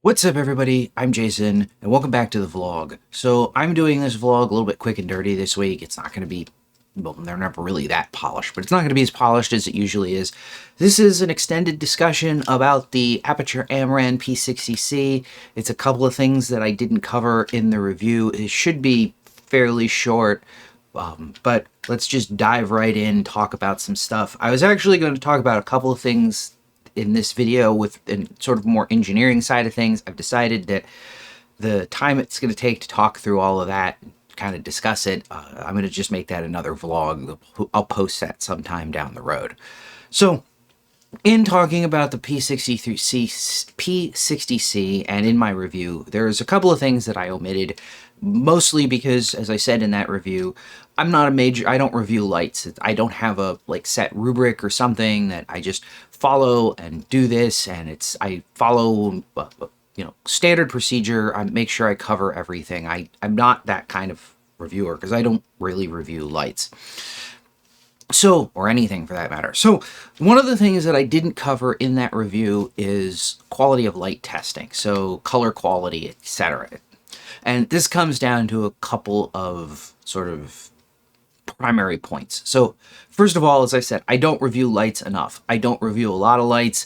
What's up, everybody? I'm Jason, and welcome back to the vlog. So I'm doing this vlog a little bit quick and dirty this week. It's not going to be, well, they're never really that polished, but it's not going to be as polished as it usually is. This is an extended discussion about the Aputure P60C. It's a couple of things that I didn't cover in the review. It should be fairly short, but let's just dive right in, talk about some stuff. I was actually going to talk about a couple of things in this video with a sort of more engineering side of things. I've decided that the time it's going to take to talk through all of that, kind of discuss it, I'm going to just make that another vlog. I'll post that sometime down the road. So in talking about the P60C and in my review, there's a couple of things that I omitted, mostly because, as I said in that review, I don't review lights. I don't have a set rubric or something that I just follow and do this, and I follow standard procedure. I make sure I cover everything. I'm not that kind of reviewer because I don't really review lights. So, or anything for that matter. So, one of the things that I didn't cover in that review is quality of light testing. So, color quality, etc. And this comes down to a couple of sort of primary points. So, first of all, as I said, I don't review lights enough. I don't review a lot of lights.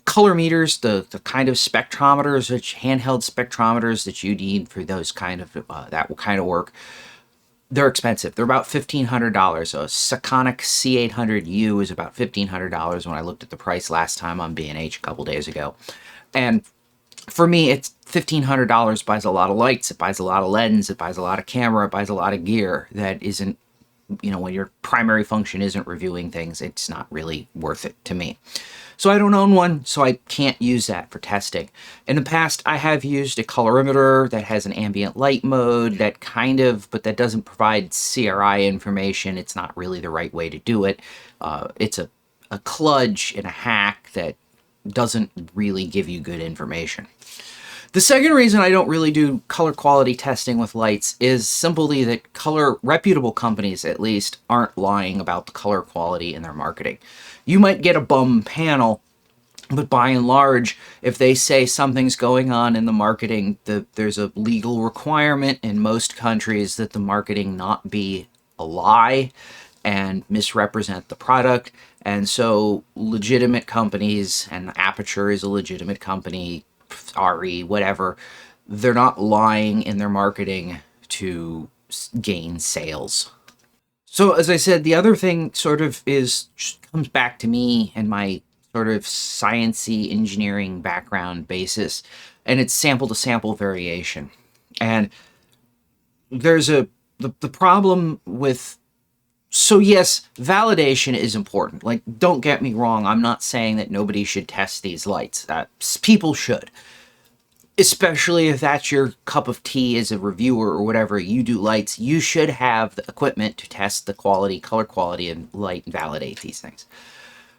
Color meters, the kind of spectrometers, handheld spectrometers that you need for those kind of that kind of work, they're expensive. They're about $1,500. A Sekonic C800U is about $1,500 when I looked at the price last time on B&H a couple days ago. And for me, it's $1,500 buys a lot of lights, it buys a lot of lens, it buys a lot of camera, it buys a lot of gear that isn't, when your primary function isn't reviewing things, it's not really worth it to me. So I don't own one, so I can't use that for testing. In the past, I have used a colorimeter that has an ambient light mode but that doesn't provide CRI information. It's not really the right way to do it. It's a kludge and a hack that doesn't really give you good information. The second reason I don't really do color quality testing with lights is simply that reputable companies, at least, aren't lying about the color quality in their marketing. You might get a bum panel, but by and large, if they say something's going on in the marketing, there's a legal requirement in most countries that the marketing not be a lie and misrepresent the product. And so legitimate companies, and Aputure is a legitimate company, RE, whatever, they're not lying in their marketing to gain sales. So as I said, the other thing sort of comes back to me and my sort of sciencey engineering background basis, and it's sample to sample variation. And there's the problem with, so yes, validation is important. Like, don't get me wrong, I'm not saying that nobody should test these lights. People should. Especially if that's your cup of tea as a reviewer or whatever, you do lights, you should have the equipment to test the quality, color quality, and light and validate these things.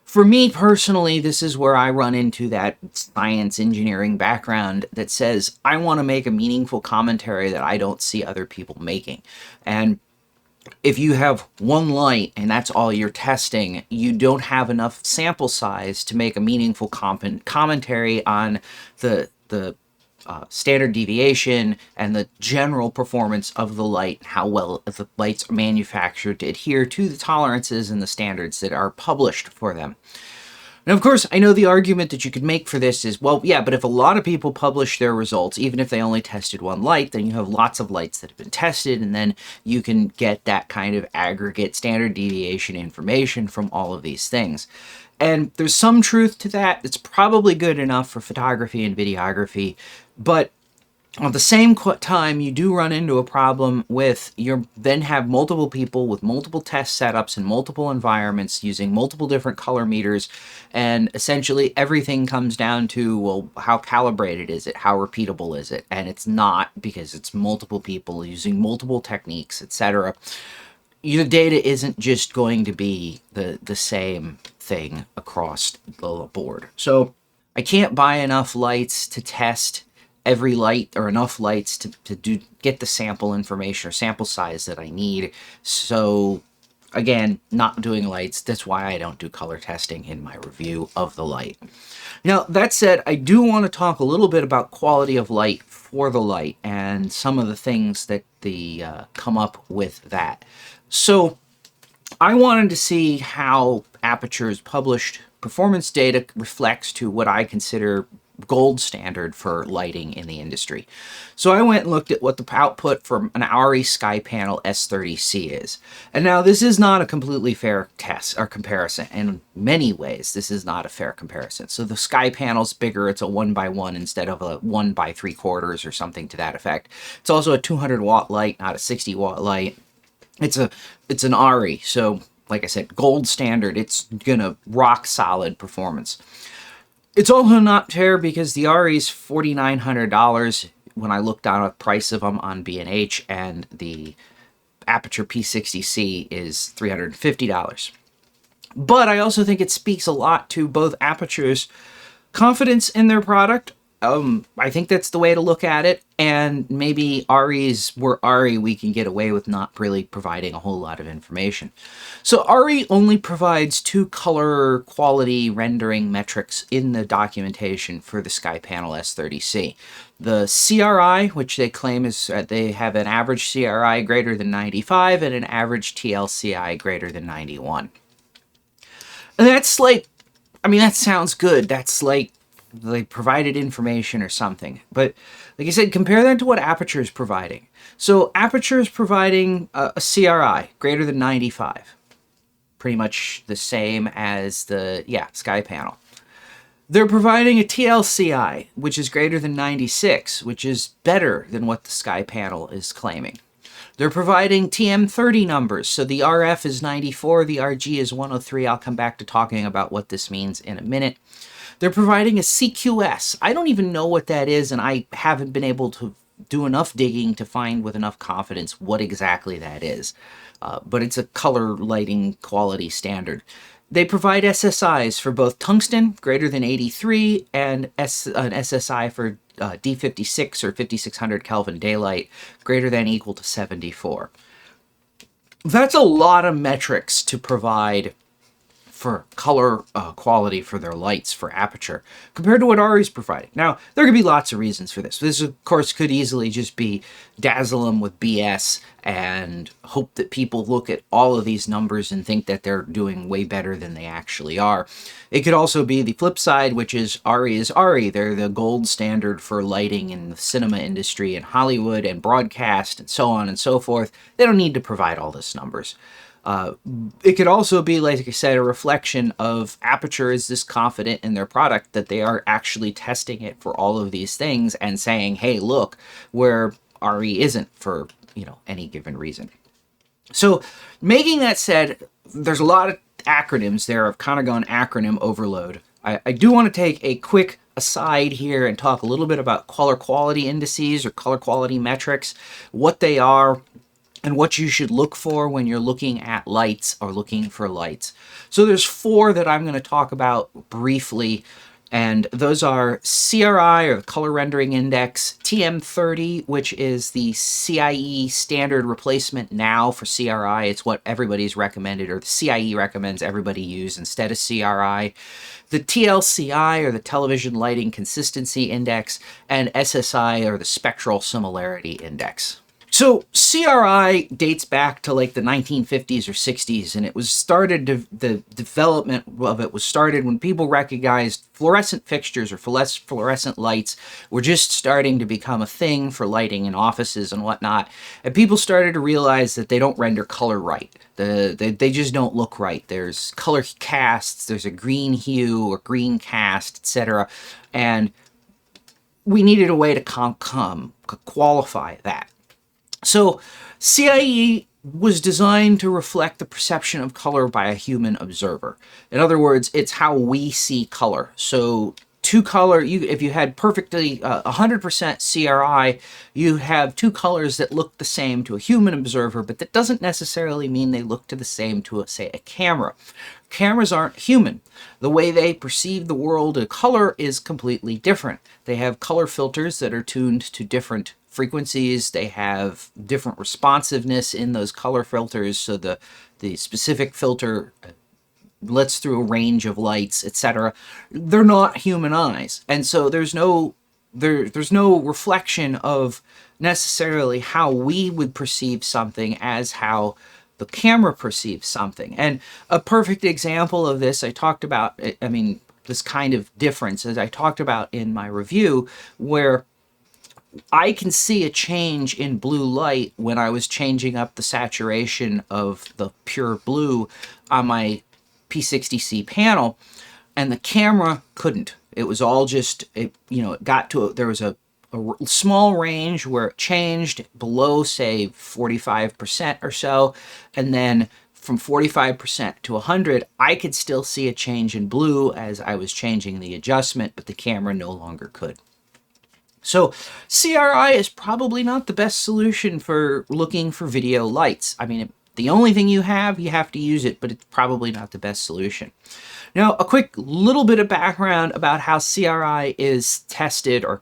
For me personally, this is where I run into that science engineering background that says, I want to make a meaningful commentary that I don't see other people making. And if you have one light and that's all you're testing, you don't have enough sample size to make a meaningful commentary on the standard deviation and the general performance of the light, how well the lights are manufactured to adhere to the tolerances and the standards that are published for them. And of course, I know the argument that you could make for this is, well, yeah, but if a lot of people publish their results, even if they only tested one light, then you have lots of lights that have been tested, and then you can get that kind of aggregate standard deviation information from all of these things. And there's some truth to that. It's probably good enough for photography and videography, but at the same time, you do run into a problem with then have multiple people with multiple test setups in multiple environments using multiple different color meters, and essentially everything comes down to, well, how calibrated is it? How repeatable is it? And it's not, because it's multiple people using multiple techniques, etc. Your data isn't just going to be the same thing across the board. So I can't buy enough lights to test every light, or enough lights to get the sample information or sample size that I need. So again, not doing lights. That's why I don't do color testing in my review of the light. Now, that said, I do want to talk a little bit about quality of light for the light and some of the things that come up with that. So I wanted to see how Aputure's published performance data reflects to what I consider gold standard for lighting in the industry. So I went and looked at what the output from an ARRI Sky Panel S30C is. And now this is not a completely fair test or comparison. In many ways, this is not a fair comparison. So the Sky Panel's bigger. It's a 1x1 instead of a 1x3/4 or something to that effect. It's also a 200 watt light, not a 60 watt light. It's an ARRI. So like I said, gold standard. It's gonna rock solid performance. It's also not fair because the ARRI is $4,900 when I looked down at the price of them on B&H, and the Aputure P60C is $350. But I also think it speaks a lot to both Aputure's confidence in their product. I think that's the way to look at it, and maybe ARRIs were ARRI, we can get away with not really providing a whole lot of information. So ARRI only provides 2 color quality rendering metrics in the documentation for the Sky Panel S30C. The CRI, which they claim is they have an average CRI greater than 95 and an average TLCI greater than 91. And that's like, I mean, that sounds good. That's like they provided information or something. But like I said, compare that to what Aputure is providing. So Aputure is providing a CRI greater than 95. Pretty much the same as the, Sky Panel. They're providing a TLCI, which is greater than 96, which is better than what the Sky Panel is claiming. They're providing TM30 numbers, so the RF is 94, the RG is 103. I'll come back to talking about what this means in a minute. They're providing a CQS. I don't even know what that is, and I haven't been able to do enough digging to find with enough confidence what exactly that is. But it's a color lighting quality standard. They provide SSIs for both tungsten, greater than 83, and an SSI for D56 or 5600 Kelvin daylight, greater than equal to 74. That's a lot of metrics to provide for color quality for their lights for Aputure, compared to what ARRI is providing. Now, there could be lots of reasons for this. This, of course, could easily just be dazzle them with BS and hope that people look at all of these numbers and think that they're doing way better than they actually are. It could also be the flip side, which is ARRI is ARRI. They're the gold standard for lighting in the cinema industry and Hollywood and broadcast and so on and so forth. They don't need to provide all this numbers. It could also be, like I said, a reflection of Aputure is this confident in their product that they are actually testing it for all of these things and saying, hey, look, where ARRI isn't for, any given reason. So making that said, there's a lot of acronyms there. I've kind of gone acronym overload. I do want to take a quick aside here and talk a little bit about color quality indices or color quality metrics, what they are, and what you should look for when you're looking at lights or looking for lights. So there's 4 that I'm going to talk about briefly, and those are CRI, or the Color Rendering Index, TM30, which is the CIE standard replacement now for CRI. It's what everybody's recommended, or the CIE recommends everybody use instead of CRI. The TLCI, or the Television Lighting Consistency Index, and SSI, or the Spectral Similarity Index. So CRI dates back to like the 1950s or 60s, and it was started, the development of it was started when people recognized fluorescent fixtures or fluorescent lights were just starting to become a thing for lighting in offices and whatnot. And people started to realize that they don't render color right. They just don't look right. There's color casts, there's a green hue or green cast, etc. And we needed a way to qualify that. So CIE was designed to reflect the perception of color by a human observer. In other words, it's how we see color. So if you had perfectly 100% CRI, you have 2 colors that look the same to a human observer, but that doesn't necessarily mean they look the same to, say, a camera. Cameras aren't human. The way they perceive the world of color is completely different. They have color filters that are tuned to different frequencies. They have different responsiveness in those color filters, so the specific filter lets through a range of lights, etc. They're not human eyes, and so there's no reflection of necessarily how we would perceive something as how the camera perceives something. And a perfect example of this, I talked about, I mean, this kind of difference, as I talked about in my review, where I can see a change in blue light when I was changing up the saturation of the pure blue on my P60C panel, and the camera couldn't. It was all just, it got to, there was a small range where it changed below, say, 45% or so, and then from 45% to 100, I could still see a change in blue as I was changing the adjustment, but the camera no longer could. So CRI is probably not the best solution for looking for video lights. I mean, the only thing you have to use it, but it's probably not the best solution. Now, a quick little bit of background about how CRI is tested or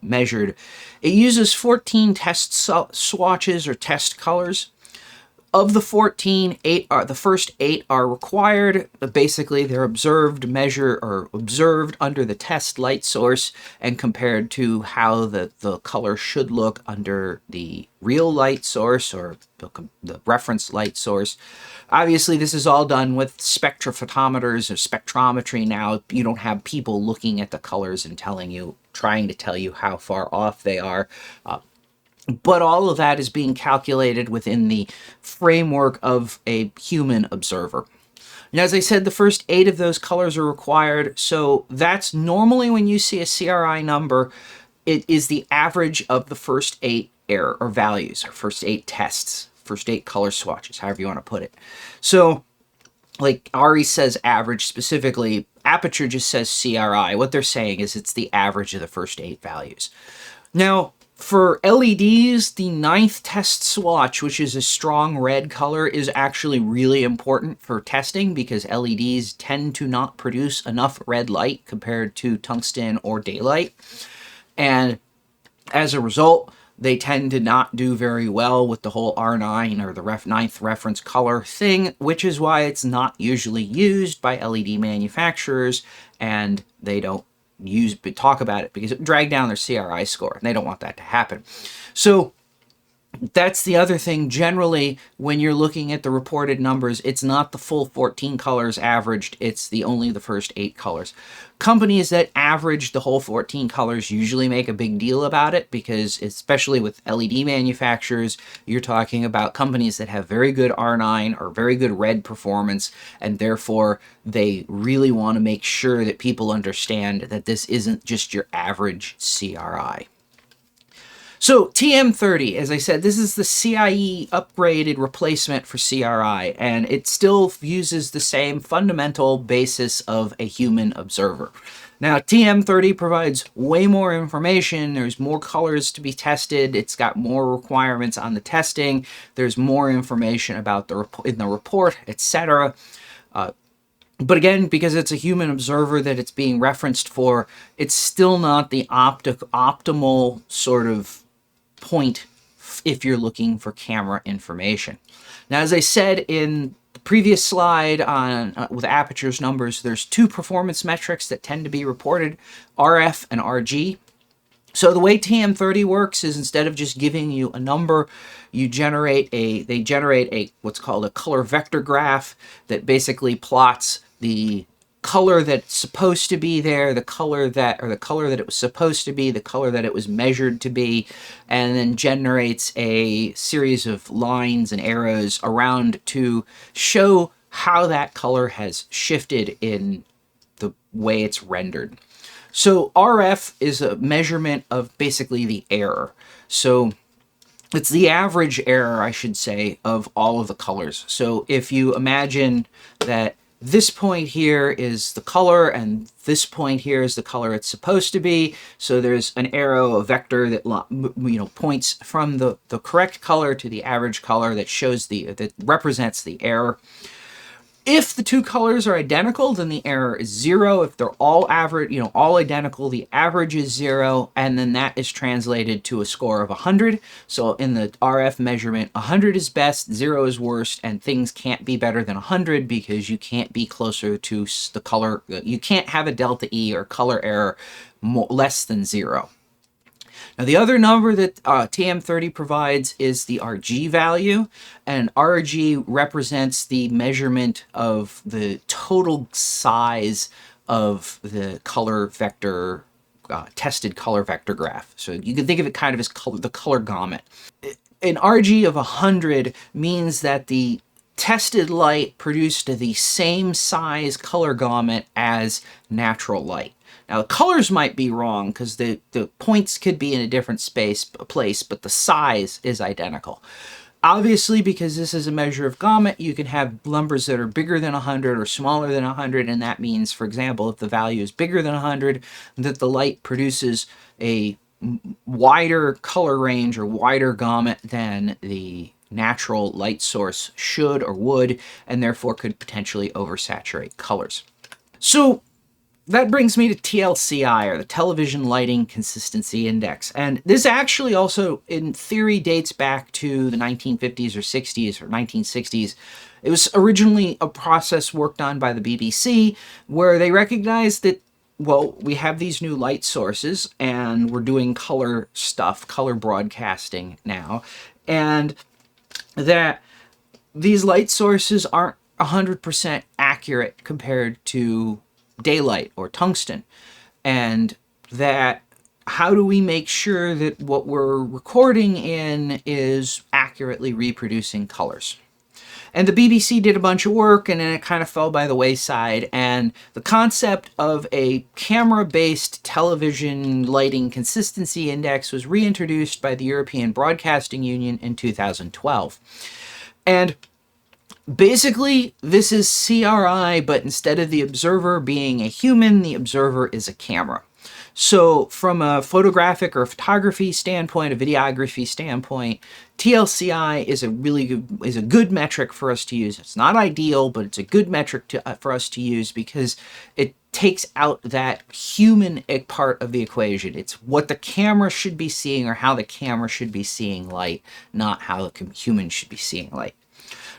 measured. It uses 14 test swatches or test colors. Of the 14, the first 8 are required. Basically, they're observed under the test light source and compared to how the color should look under the real light source or the reference light source. Obviously, this is all done with spectrophotometers or spectrometry now. You don't have people looking at the colors and trying to tell you how far off they are. But all of that is being calculated within the framework of a human observer. Now, as I said, the first 8 of those colors are required, so that's normally when you see a CRI number, it is the average of the first 8 error or values, or first 8 tests, first 8 color swatches, however you want to put it. So, like Ari says average specifically, Aputure just says CRI. What they're saying is it's the average of the first 8 values. Now, for LEDs, the 9th test swatch, which is a strong red color, is actually really important for testing because LEDs tend to not produce enough red light compared to tungsten or daylight. And as a result, they tend to not do very well with the whole R9 or the 9th reference color thing, which is why it's not usually used by LED manufacturers, and they don't talk about it because it would drag down their CRI score, and they don't want that to happen. So that's the other thing. Generally, when you're looking at the reported numbers, it's not the full 14 colors averaged, it's only the first 8 colors. Companies that average the whole 14 colors usually make a big deal about it because, especially with LED manufacturers, you're talking about companies that have very good R9 or very good red performance, and therefore they really want to make sure that people understand that this isn't just your average CRI. So TM30, as I said, this is the CIE upgraded replacement for CRI, and it still uses the same fundamental basis of a human observer. Now, TM30 provides way more information. There's more colors to be tested. It's got more requirements on the testing. There's more information about in the report, etc. But again, because it's a human observer that it's being referenced for, it's still not the optimal sort of point if you're looking for camera information. Now, as I said in the previous slide on with Aputure's numbers, there's 2 performance metrics that tend to be reported, RF and RG. So the way TM30 works is instead of just giving you a number, they generate a what's called a color vector graph that basically plots the color that's supposed to be there, the color that it was supposed to be, the color that it was measured to be, and then generates a series of lines and arrows around to show how that color has shifted in the way it's rendered. So RF is a measurement of basically the error. So it's the average error, I should say, of all of the colors. So if you imagine that this point here is the color, and this point here is the color it's supposed to be. So there's an arrow, a vector that points from the correct color to the average color that shows that represents the error. If the two colors are identical, then the error is 0. If they're all average, all identical, the average is 0, and then that is translated to a score of 100. So in the RF measurement, 100 is best, 0 is worst, and things can't be better than 100 because you can't be closer to the color. You can't have a delta E or color error less than 0. Now, the other number that TM30 provides is the RG value, and RG represents the measurement of the total size of the color vector, tested color vector graph. So you can think of it kind of as the color gamut. An RG of 100 means that the tested light produced the same size color gamut as natural light. Now, the colors might be wrong because the points could be in a different place, but the size is identical. Obviously, because this is a measure of gamut, you can have numbers that are bigger than 100 or smaller than 100, and that means, for example, if the value is bigger than 100, that the light produces a wider color range or wider gamut than the natural light source should or would, and therefore could potentially oversaturate colors. So that brings me to TLCI, or the Television Lighting Consistency Index. And this actually also, in theory, dates back to the 1950s or 60s or 1960s. It was originally a process worked on by the BBC where they recognized that, well, we have these new light sources and we're doing color stuff, color broadcasting now, and that these light sources aren't 100% accurate compared to daylight or tungsten, and that how do we make sure that what we're recording in is accurately reproducing colors? And the BBC did a bunch of work, and then it kind of fell by the wayside, and the concept of a camera-based television lighting consistency index was reintroduced by the European Broadcasting Union in 2012. And basically, this is CRI, but instead of the observer being a human, the observer is a camera. So from a photographic or photography standpoint, a videography standpoint, TLCI is a good metric for us to use. It's not ideal, but it's a good metric for us to use because it takes out that human part of the equation. It's what the camera should be seeing or how the camera should be seeing light, not how the human should be seeing light.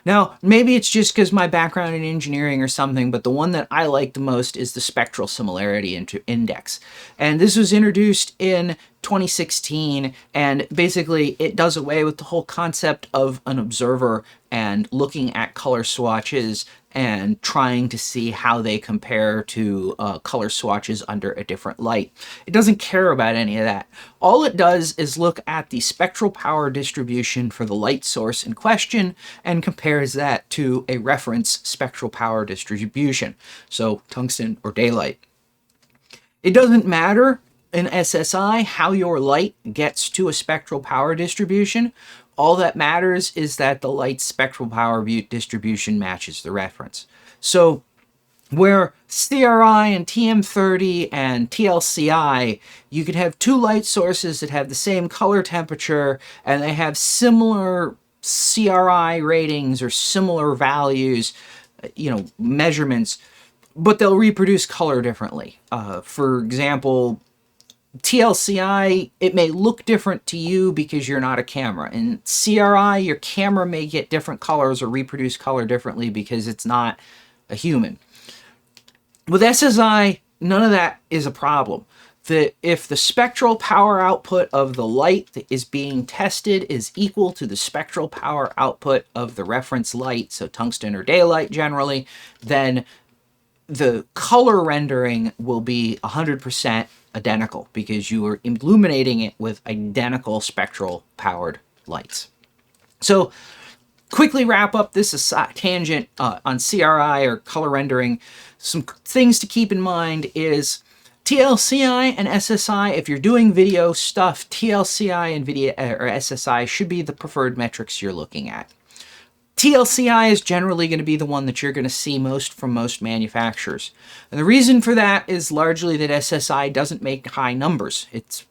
Now, maybe it's just because my background in engineering or something, but the one that I like the most is the Spectral Similarity Index. And this was introduced in 2016, and basically it does away with the whole concept of an observer and looking at color swatches and trying to see how they compare to color swatches under a different light. It doesn't care about any of that. All it does is look at the spectral power distribution for the light source in question and compares that to a reference spectral power distribution, so tungsten or daylight. It doesn't matter in SSI how your light gets to a spectral power distribution. All that matters is that the light's spectral power distribution matches the reference. So where CRI and TM30 and TLCI, you could have two light sources that have the same color temperature and they have similar CRI ratings or similar values, measurements, but they'll reproduce color differently. For example, TLCI, it may look different to you because you're not a camera. In CRI, your camera may get different colors or reproduce color differently because it's not a human. With SSI, none of that is a problem. If the spectral power output of the light that is being tested is equal to the spectral power output of the reference light, so tungsten or daylight generally, then the color rendering will be 100% identical because you are illuminating it with identical spectral powered lights. So quickly wrap up this tangent on CRI or color rendering. Some things to keep in mind is TLCI and SSI. If you're doing video stuff, TLCI and video or SSI should be the preferred metrics you're looking at. TLCI is generally going to be the one that you're going to see most from most manufacturers. And the reason for that is largely that SSI doesn't make high numbers. It's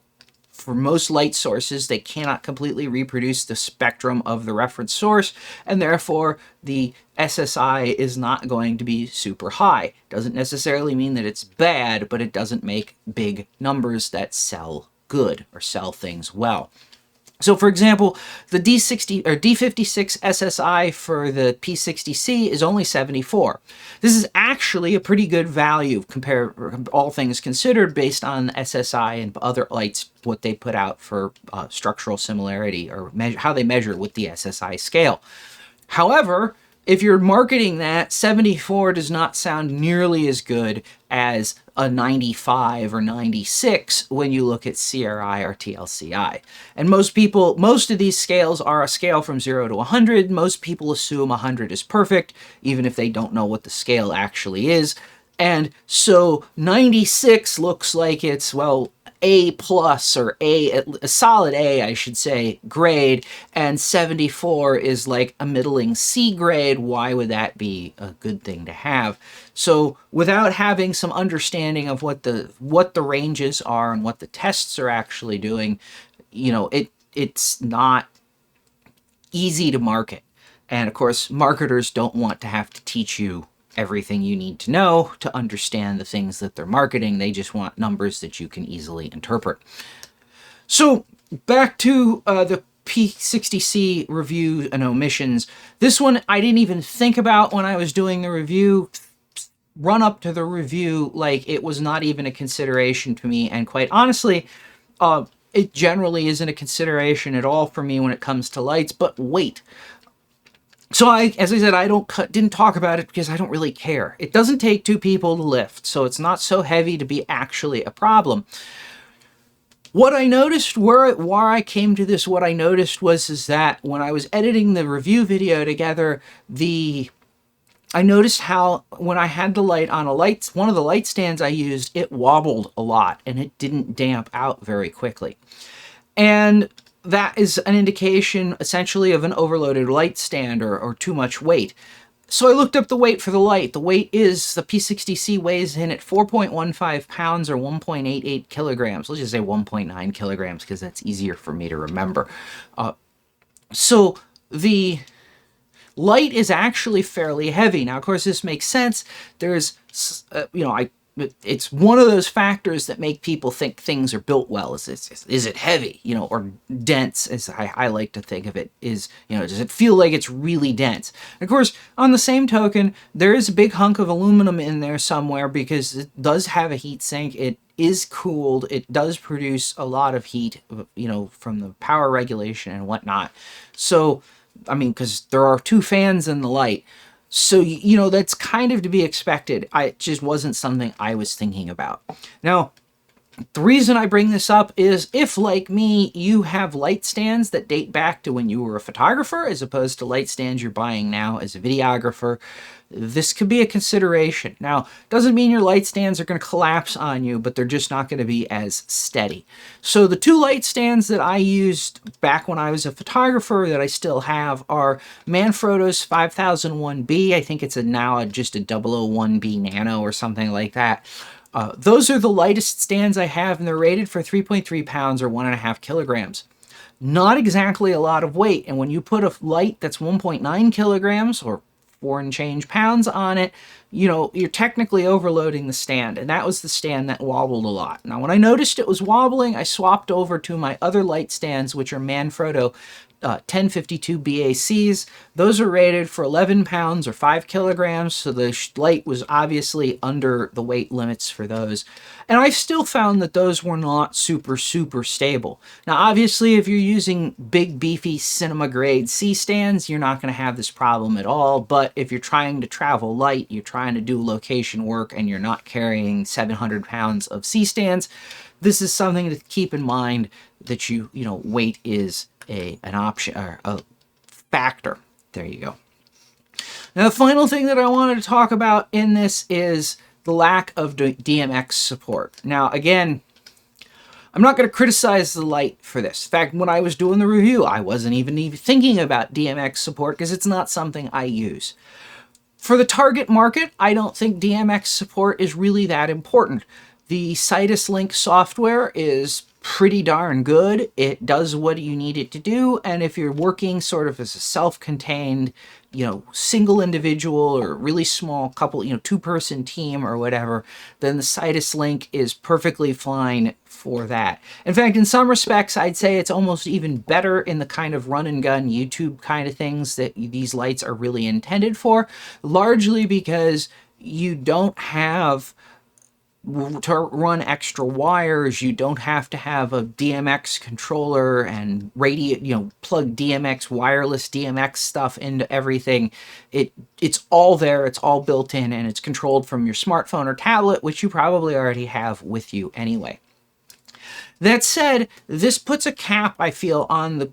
for most light sources, they cannot completely reproduce the spectrum of the reference source, and therefore the SSI is not going to be super high. Doesn't necessarily mean that it's bad, but it doesn't make big numbers that sell good or sell things well. So for example, the D60 or D56 SSI for the P60C is only 74. This is actually a pretty good value compared, all things considered, based on SSI and other lights, what they put out for structural similarity or how they measure with the SSI scale. However, if you're marketing that, 74 does not sound nearly as good as a 95 or 96 when you look at CRI or TLCI. And most of these scales are a scale from 0 to 100. Most people assume 100 is perfect, even if they don't know what the scale actually is. And so 96 looks like it's, well, A plus or a solid A, I should say, grade, and 74 is like a middling C grade. Why would that be a good thing to have? So without having some understanding of what the ranges are and what the tests are actually doing, you know, it's not easy to market. And of course, marketers don't want to have to teach you everything you need to know to understand the things that they're marketing. They just want numbers that you can easily interpret. So back to the P60C review and omissions. This one I didn't even think about when I was doing the review. Run up to the review, like, it was not even a consideration to me, and quite honestly, it generally isn't a consideration at all for me when it comes to lights. But wait. So as I said, didn't talk about it because I don't really care. It doesn't take two people to lift, so it's not so heavy to be actually a problem. What I noticed, where I came to this, what I noticed is that when I was editing the review video together, I noticed how when I had the light on one of the light stands I used, it wobbled a lot and it didn't damp out very quickly. And that is an indication essentially of an overloaded light stand or too much weight. So I looked up the weight for the light. The weight is, the P60C weighs in at 4.15 pounds or 1.88 kilograms. Let's just say 1.9 kilograms because that's easier for me to remember. So the light is actually fairly heavy. Now, of course, this makes sense. There's, it's one of those factors that make people think things are built well. Is it heavy, or dense, as I like to think of it, does it feel like it's really dense? And of course, on the same token, there is a big hunk of aluminum in there somewhere because it does have a heat sink. It is cooled. It does produce a lot of heat, from the power regulation and whatnot. So, I mean, because there are two fans in the light. So, that's kind of to be expected. It just wasn't something I was thinking about. Now, the reason I bring this up is if, like me, you have light stands that date back to when you were a photographer as opposed to light stands you're buying now as a videographer, this could be a consideration. Now, doesn't mean your light stands are going to collapse on you, but they're just not going to be as steady. So the two light stands that I used back when I was a photographer that I still have are Manfrotto's 5001B. I think it's now just a 001B Nano or something like that. Those are the lightest stands I have, and they're rated for 3.3 pounds or 1.5 kilograms. Not exactly a lot of weight, and when you put a light that's 1.9 kilograms or 4 and change pounds on it, you're technically overloading the stand, and that was the stand that wobbled a lot. Now, when I noticed it was wobbling, I swapped over to my other light stands, which are Manfrotto 1052 BACs. Those are rated for 11 pounds or 5 kilograms, so the light was obviously under the weight limits for those. And I still found that those were not super stable. Now, obviously, if you're using big, beefy cinema grade C stands, you're not going to have this problem at all. But if you're trying to travel light, you're trying to do location work, and you're not carrying 700 pounds of C stands, this is something to keep in mind, that weight is an option or a factor. There you go. Now, the final thing that I wanted to talk about in this is the lack of DMX support. Now, again, I'm not going to criticize the light for this. In fact, when I was doing the review, I wasn't even thinking about DMX support because it's not something I use. For the target market, I don't think DMX support is really that important. The Citus Link software is pretty darn good. It does what you need it to do, and if you're working sort of as a self-contained, single individual or really small couple, two-person team or whatever, then the Sidus Link is perfectly fine for that. In fact, in some respects, I'd say it's almost even better in the kind of run-and-gun YouTube kind of things that these lights are really intended for, largely because you don't have to run extra wires. You don't have to have a DMX controller and plug DMX, wireless DMX stuff into everything. It's all there, it's all built in, and it's controlled from your smartphone or tablet, which you probably already have with you anyway. That said, this puts a cap, I feel, on the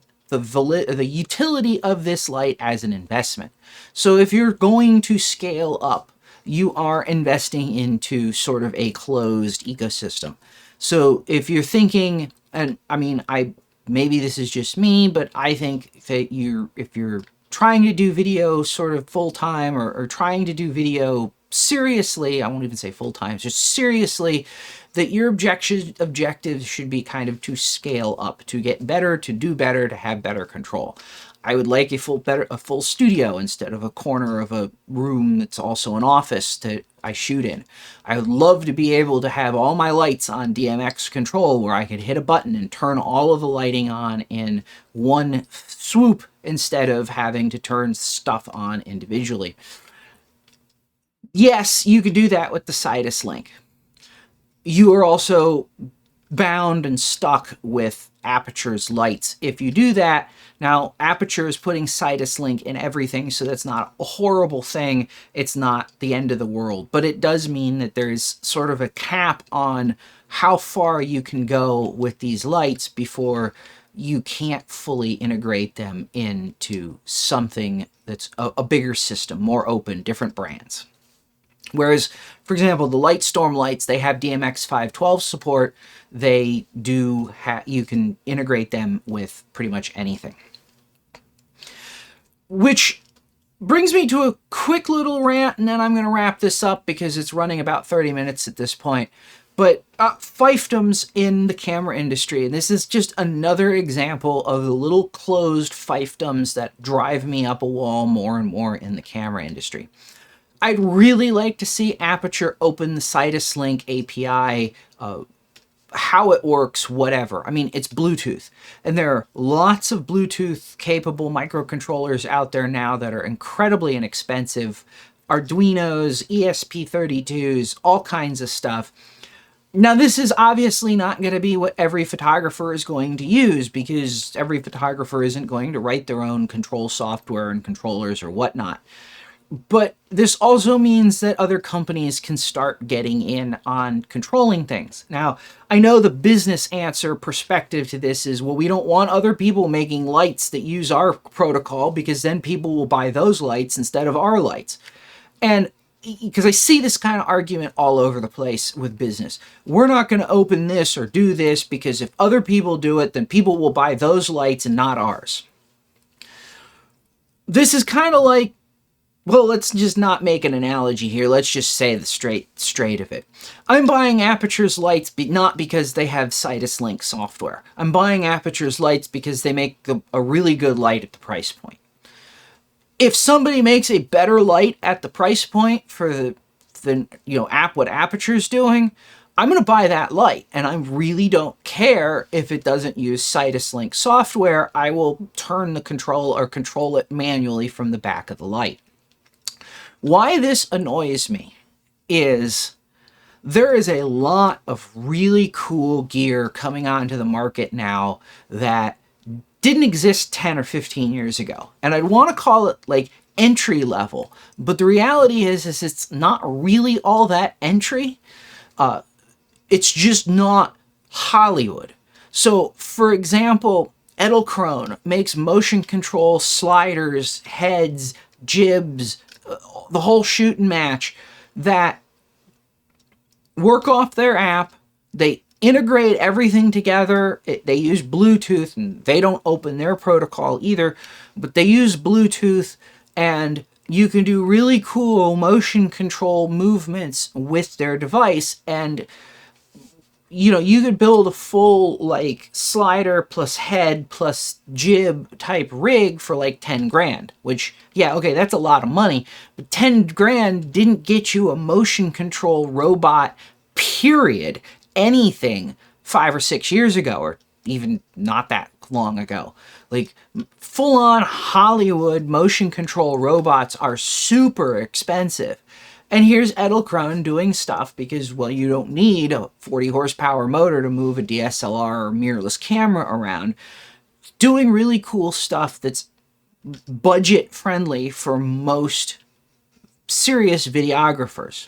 utility of this light as an investment. So if you're going to scale up, you are investing into sort of a closed ecosystem. So if you're thinking, and I mean, maybe this is just me, but I think that if you're trying to do video sort of full-time or trying to do video seriously, I won't even say full-time, just seriously, that your objectives should be kind of to scale up, to get better, to do better, to have better control. I would like a full studio instead of a corner of a room that's also an office that I shoot in. I would love to be able to have all my lights on DMX control where I could hit a button and turn all of the lighting on in one swoop instead of having to turn stuff on individually. Yes, you could do that with the Sidus Link. You are also bound and stuck with Aputure's lights if you do that. Now, Aputure is putting Sidus Link in everything, so that's not a horrible thing. It's not the end of the world, but it does mean that there's sort of a cap on how far you can go with these lights before you can't fully integrate them into something that's a bigger system, more open, different brands. Whereas, for example, the Lightstorm lights, they have DMX 512 support. They do you can integrate them with pretty much anything. Which brings me to a quick little rant, and then I'm going to wrap this up because it's running about 30 minutes at this point. But fiefdoms in the camera industry, and this is just another example of the little closed fiefdoms that drive me up a wall more and more in the camera industry. I'd really like to see Aputure open the Sidus Link API, how it works, whatever. I mean, it's Bluetooth, and there are lots of Bluetooth-capable microcontrollers out there now that are incredibly inexpensive. Arduinos, ESP32s, all kinds of stuff. Now, this is obviously not going to be what every photographer is going to use, because every photographer isn't going to write their own control software and controllers or whatnot. But this also means that other companies can start getting in on controlling things. Now, I know the business answer perspective to this is, well, we don't want other people making lights that use our protocol because then people will buy those lights instead of our lights. And because I see this kind of argument all over the place with business. We're not going to open this or do this because if other people do it, then people will buy those lights and not ours. This is kind of like, well, let's just not make an analogy here. Let's just say the straight of it. I'm buying Aputure's lights not because they have Sidus Link software. I'm buying Aputure's lights because they make a really good light at the price point. If somebody makes a better light at the price point for what Aputure's doing, I'm going to buy that light, and I really don't care if it doesn't use Sidus Link software. I will turn the control or control it manually from the back of the light. Why this annoys me is there is a lot of really cool gear coming onto the market now that didn't exist 10 or 15 years ago. And I'd want to call it like entry level, but the reality is it's not really all that entry. It's just not Hollywood. So, for example, Edelkrone makes motion control sliders, heads, jibs, the whole shoot and match that work off their app. They integrate everything together. They use Bluetooth, and they don't open their protocol either, but they use Bluetooth, and you can do really cool motion control movements with their device. And you know, you could build a full like slider plus head plus jib type rig for like 10 grand, which, yeah, okay, that's a lot of money, but 10 grand didn't get you a motion control robot, period, anything 5 or 6 years ago, or even not that long ago. Like, full-on Hollywood motion control robots are super expensive. And here's Edelkrone doing stuff because, well, you don't need a 40 horsepower motor to move a DSLR or mirrorless camera around. Doing really cool stuff that's budget friendly for most serious videographers.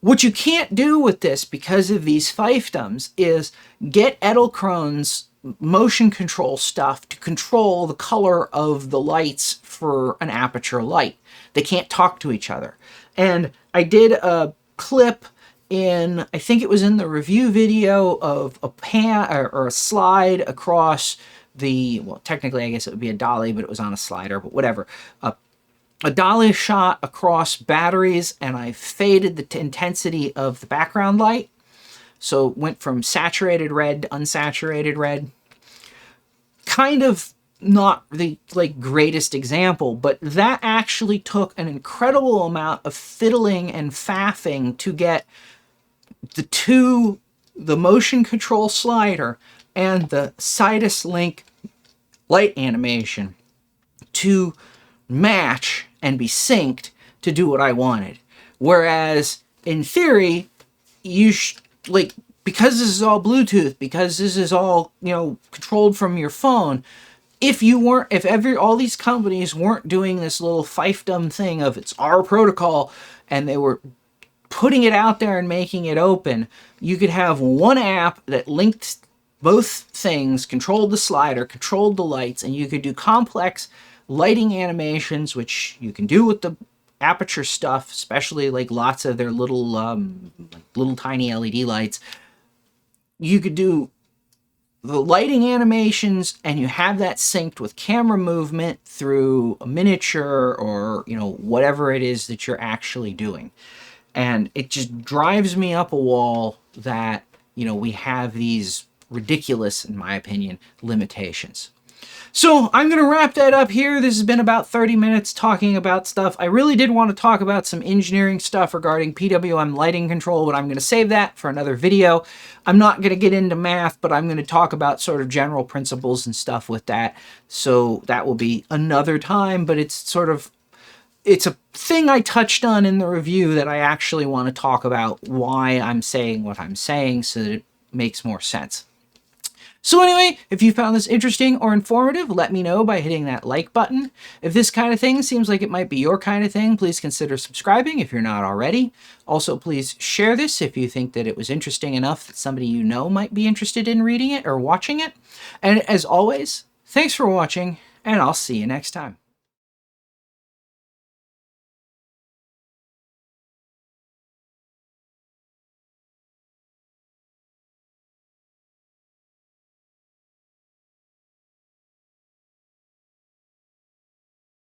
What you can't do with this because of these fiefdoms is get Edelkrone's motion control stuff to control the color of the lights for an Aputure light. They can't talk to each other. And I did a clip in, I think it was in the review video, of a pan or a slide across the, well, technically I guess it would be a dolly, but it was on a slider, but whatever. A dolly shot across batteries, and I faded the intensity of the background light. So it went from saturated red to unsaturated red. Kind of not the like greatest example, but that actually took an incredible amount of fiddling and faffing to get the motion control slider and the Sidus Link light animation to match and be synced to do what I wanted. Whereas in theory, like, because this is all Bluetooth, because this is all, you know, controlled from your phone, if all these companies weren't doing this little fiefdom thing of it's our protocol, and they were putting it out there and making it open, you could have one app that linked both things, controlled the slider, controlled the lights, and you could do complex lighting animations, which you can do with the Aputure stuff, especially like lots of their little tiny LED lights. You could do the lighting animations, and you have that synced with camera movement through a miniature or, you know, whatever it is that you're actually doing. And it just drives me up a wall that, you know, we have these ridiculous, in my opinion, limitations. So I'm going to wrap that up here. This has been about 30 minutes talking about stuff. I really did want to talk about some engineering stuff regarding PWM lighting control, but I'm going to save that for another video. I'm not going to get into math, but I'm going to talk about sort of general principles and stuff with that. So that will be another time, but it's a thing I touched on in the review that I actually want to talk about why I'm saying what I'm saying so that it makes more sense. So anyway, if you found this interesting or informative, let me know by hitting that like button. If this kind of thing seems like it might be your kind of thing, please consider subscribing if you're not already. Also, please share this if you think that it was interesting enough that somebody you know might be interested in reading it or watching it. And as always, thanks for watching, and I'll see you next time.